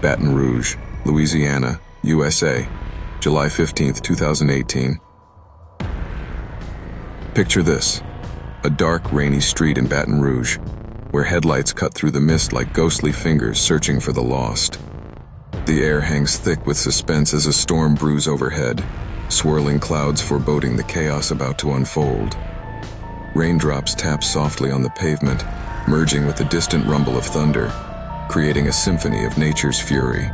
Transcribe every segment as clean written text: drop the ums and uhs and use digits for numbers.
Baton Rouge, Louisiana, USA, July 15, 2018. Picture this: a dark, rainy street in Baton Rouge, where headlights cut through the mist like ghostly fingers searching for the lost. The air hangs thick with suspense as a storm brews overhead, swirling clouds foreboding the chaos about to unfold. Raindrops tap softly on the pavement, merging with the distant rumble of thunder, creating a symphony of nature's fury.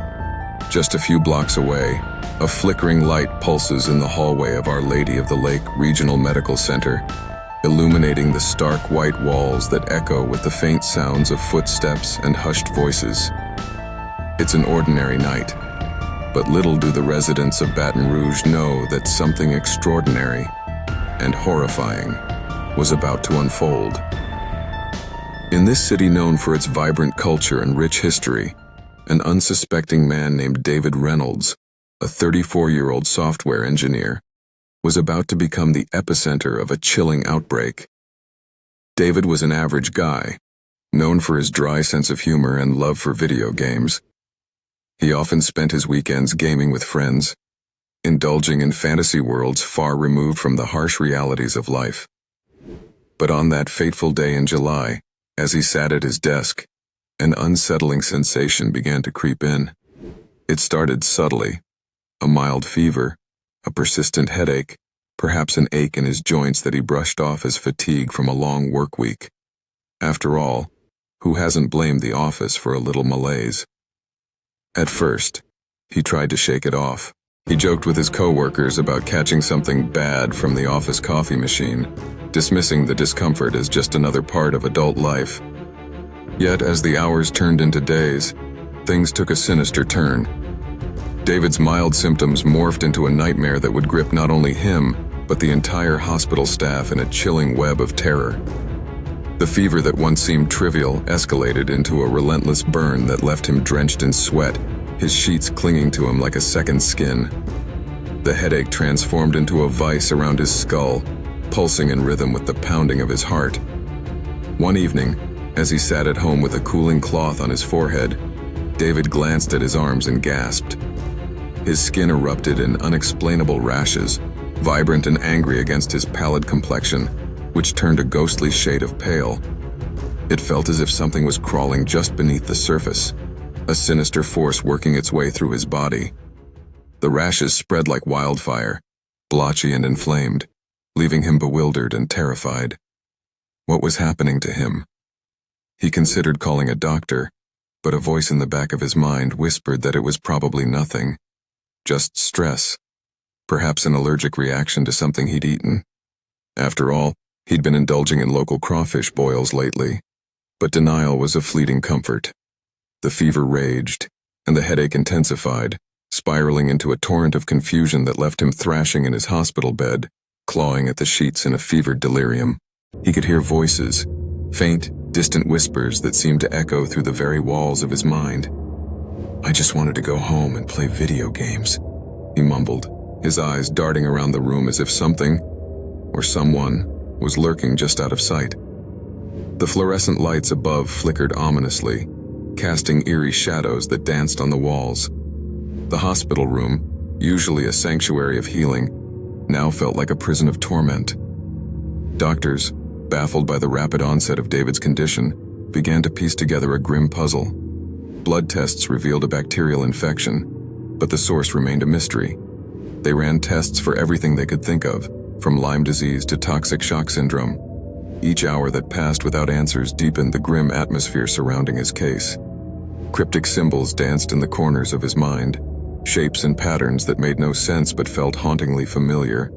Just a few blocks away, a flickering light pulses in the hallway of Our Lady of the Lake Regional Medical Center, illuminating the stark white walls that echo with the faint sounds of footsteps and hushed voices. It's an ordinary night, but little do the residents of Baton Rouge know that something extraordinary and horrifying was about to unfold. In this city known for its vibrant culture and rich history, an unsuspecting man named David Reynolds, a 34-year-old software engineer, was about to become the epicenter of a chilling outbreak. David was an average guy, known for his dry sense of humor and love for video games. He often spent his weekends gaming with friends, indulging in fantasy worlds far removed from the harsh realities of life. But on that fateful day in July, as he sat at his desk, an unsettling sensation began to creep in. It started subtly: a mild fever, a persistent headache, perhaps an ache in his joints that he brushed off as fatigue from a long work week. After all, who hasn't blamed the office for a little malaise? At first, he tried to shake it off. He joked with his coworkers about catching something bad from the office coffee machine, dismissing the discomfort as just another part of adult life. Yet, as the hours turned into days, things took a sinister turn. David's mild symptoms morphed into a nightmare that would grip not only him, but the entire hospital staff in a chilling web of terror. The fever that once seemed trivial escalated into a relentless burn that left him drenched in sweat, his sheets clinging to him like a second skin. The headache transformed into a vice around his skull, pulsing in rhythm with the pounding of his heart. One evening, as he sat at home with a cooling cloth on his forehead, David glanced at his arms and gasped. His skin erupted in unexplainable rashes, vibrant and angry against his pallid complexion, which turned a ghostly shade of pale. It felt as if something was crawling just beneath the surface, a sinister force working its way through his body. The rashes spread like wildfire, blotchy and inflamed, leaving him bewildered and terrified. What was happening to him? He considered calling a doctor, but a voice in the back of his mind whispered that it was probably nothing, just stress, perhaps an allergic reaction to something he'd eaten. After all, he'd been indulging in local crawfish boils lately, but denial was a fleeting comfort. The fever raged, and the headache intensified, spiraling into a torrent of confusion that left him thrashing in his hospital bed, clawing at the sheets in a fevered delirium. He could hear voices, faint, distant whispers that seemed to echo through the very walls of his mind. "I just wanted to go home and play video games," he mumbled, his eyes darting around the room as if something, or someone, was lurking just out of sight. The fluorescent lights above flickered ominously, casting eerie shadows that danced on the walls. The hospital room, usually a sanctuary of healing, now felt like a prison of torment. Doctors, baffled by the rapid onset of David's condition, began to piece together a grim puzzle. Blood tests revealed a bacterial infection, but the source remained a mystery. They ran tests for everything they could think of, from Lyme disease to toxic shock syndrome. Each hour that passed without answers deepened the grim atmosphere surrounding his case. Cryptic symbols danced in the corners of his mind, shapes and patterns that made no sense but felt hauntingly familiar,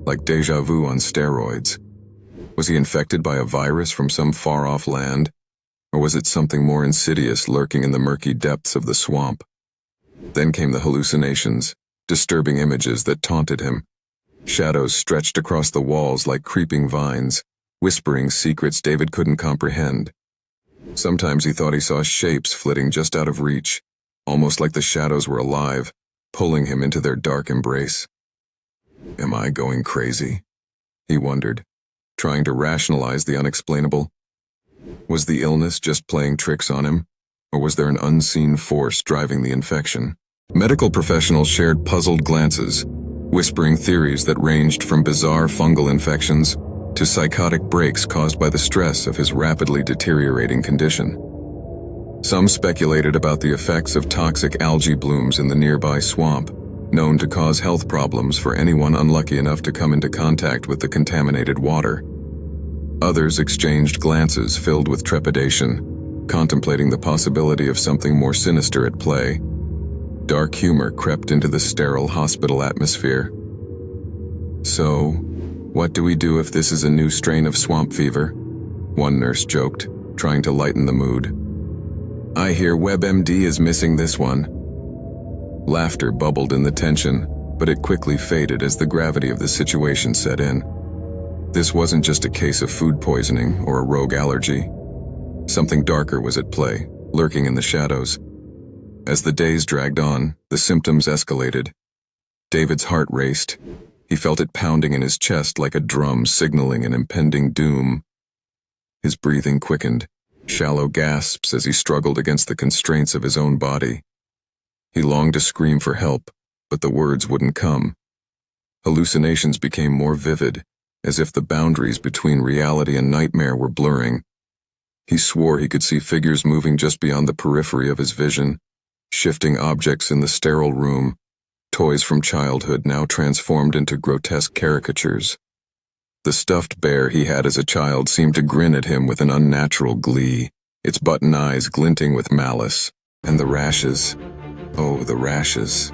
like déjà vu on steroids. Was he infected by a virus from some far-off land, or was it something more insidious lurking in the murky depths of the swamp? Then came the hallucinations, disturbing images that taunted him. Shadows stretched across the walls like creeping vines, whispering secrets David couldn't comprehend. Sometimes he thought he saw shapes flitting just out of reach, almost like the shadows were alive, pulling him into their dark embrace. "Am I going crazy?" he wondered, trying to rationalize the unexplainable. Was the illness just playing tricks on him, Or was there an unseen force driving the infection? Medical professionals shared puzzled glances, whispering theories that ranged from bizarre fungal infections to psychotic breaks caused by the stress of his rapidly deteriorating condition. Some speculated about the effects of toxic algae blooms in the nearby swamp, known to cause health problems for anyone unlucky enough to come into contact with the contaminated water. Others exchanged glances filled with trepidation, contemplating the possibility of something more sinister at play. Dark humor crept into the sterile hospital atmosphere. "So, what do we do if this is a new strain of swamp fever?" one nurse joked, trying to lighten the mood. "I hear WebMD is missing this one." Laughter bubbled in the tension, but it quickly faded as the gravity of the situation set in. This wasn't just a case of food poisoning or a rogue allergy. Something darker was at play, lurking in the shadows. As the days dragged on, the symptoms escalated. David's heart raced. He felt it pounding in his chest like a drum signaling an impending doom. His breathing quickened, shallow gasps as he struggled against the constraints of his own body. He longed to scream for help, but the words wouldn't come. Hallucinations became more vivid, as if the boundaries between reality and nightmare were blurring. He swore he could see figures moving just beyond the periphery of his vision, shifting objects in the sterile room, toys from childhood now transformed into grotesque caricatures. The stuffed bear he had as a child seemed to grin at him with an unnatural glee, its button eyes glinting with malice, and the rashes. Oh, the rashes.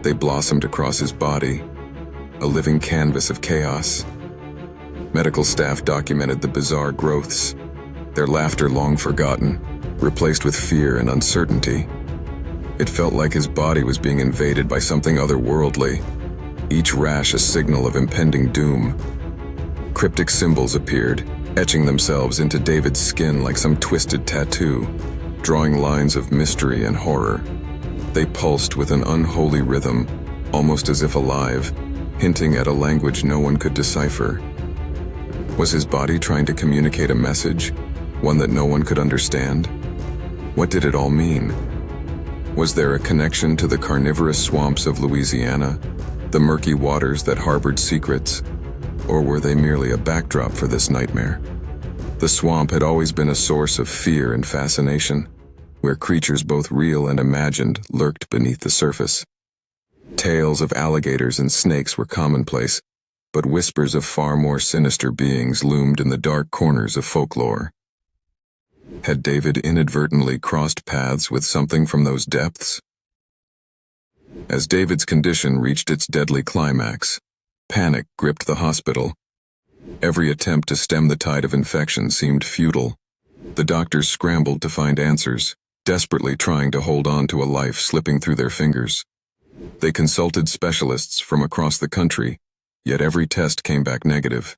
They blossomed across his body, a living canvas of chaos. Medical staff documented the bizarre growths, their laughter long forgotten, replaced with fear and uncertainty. It felt like his body was being invaded by something otherworldly, each rash a signal of impending doom. Cryptic symbols appeared, etching themselves into David's skin like some twisted tattoo, drawing lines of mystery and horror. They pulsed with an unholy rhythm, almost as if alive, hinting at a language no one could decipher. Was his body trying to communicate a message, one that no one could understand? What did it all mean? Was there a connection to the carnivorous swamps of Louisiana, the murky waters that harbored secrets, or were they merely a backdrop for this nightmare? The swamp had always been a source of fear and fascination, where creatures both real and imagined lurked beneath the surface. Tales of alligators and snakes were commonplace, but whispers of far more sinister beings loomed in the dark corners of folklore. Had David inadvertently crossed paths with something from those depths? As David's condition reached its deadly climax, panic gripped the hospital. Every attempt to stem the tide of infection seemed futile. The doctors scrambled to find answers, desperately trying to hold on to a life slipping through their fingers. They consulted specialists from across the country, yet every test came back negative.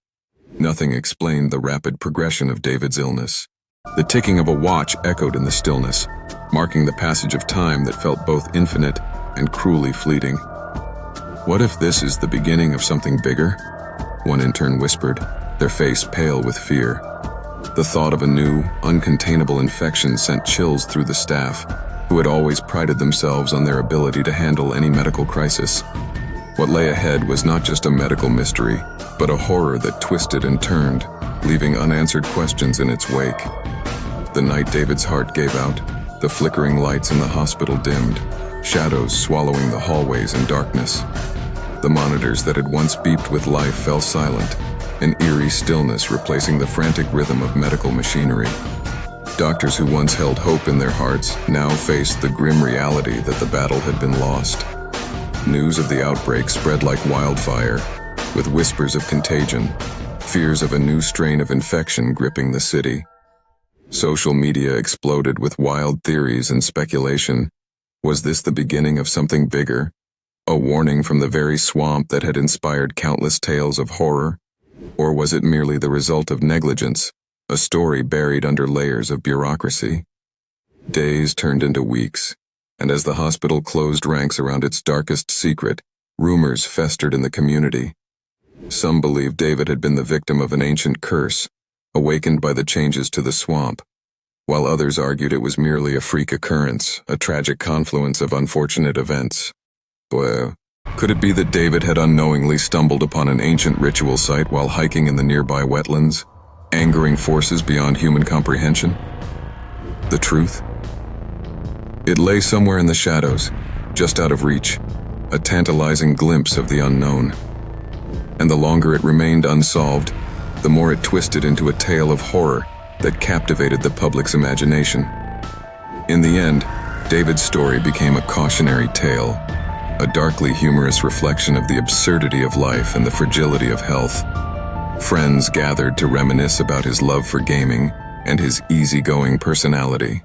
Nothing explained the rapid progression of David's illness. The ticking of a watch echoed in the stillness, marking the passage of time that felt both infinite and cruelly fleeting. "What if this is the beginning of something bigger?" one intern whispered, their face pale with fear. The thought of a new, uncontainable infection sent chills through the staff, who had always prided themselves on their ability to handle any medical crisis. What lay ahead was not just a medical mystery, but a horror that twisted and turned, leaving unanswered questions in its wake. The night David's heart gave out, the flickering lights in the hospital dimmed, shadows swallowing the hallways in darkness. The monitors that had once beeped with life fell silent, an eerie stillness replacing the frantic rhythm of medical machinery. Doctors who once held hope in their hearts now faced the grim reality that the battle had been lost. News of the outbreak spread like wildfire, with whispers of contagion, fears of a new strain of infection gripping the city. Social media exploded with wild theories and speculation. Was this the beginning of something bigger? A warning from the very swamp that had inspired countless tales of horror? Or was it merely the result of negligence, a story buried under layers of bureaucracy? Days turned into weeks, and as the hospital closed ranks around its darkest secret, rumors festered in the community. Some believed David had been the victim of an ancient curse, awakened by the changes to the swamp, while others argued it was merely a freak occurrence, a tragic confluence of unfortunate events. Well, could it be that David had unknowingly stumbled upon an ancient ritual site while hiking in the nearby wetlands, angering forces beyond human comprehension? The truth? It lay somewhere in the shadows, just out of reach, a tantalizing glimpse of the unknown. And the longer it remained unsolved, the more it twisted into a tale of horror that captivated the public's imagination. In the end, David's story became a cautionary tale, a darkly humorous reflection of the absurdity of life and the fragility of health. Friends gathered to reminisce about his love for gaming and his easygoing personality.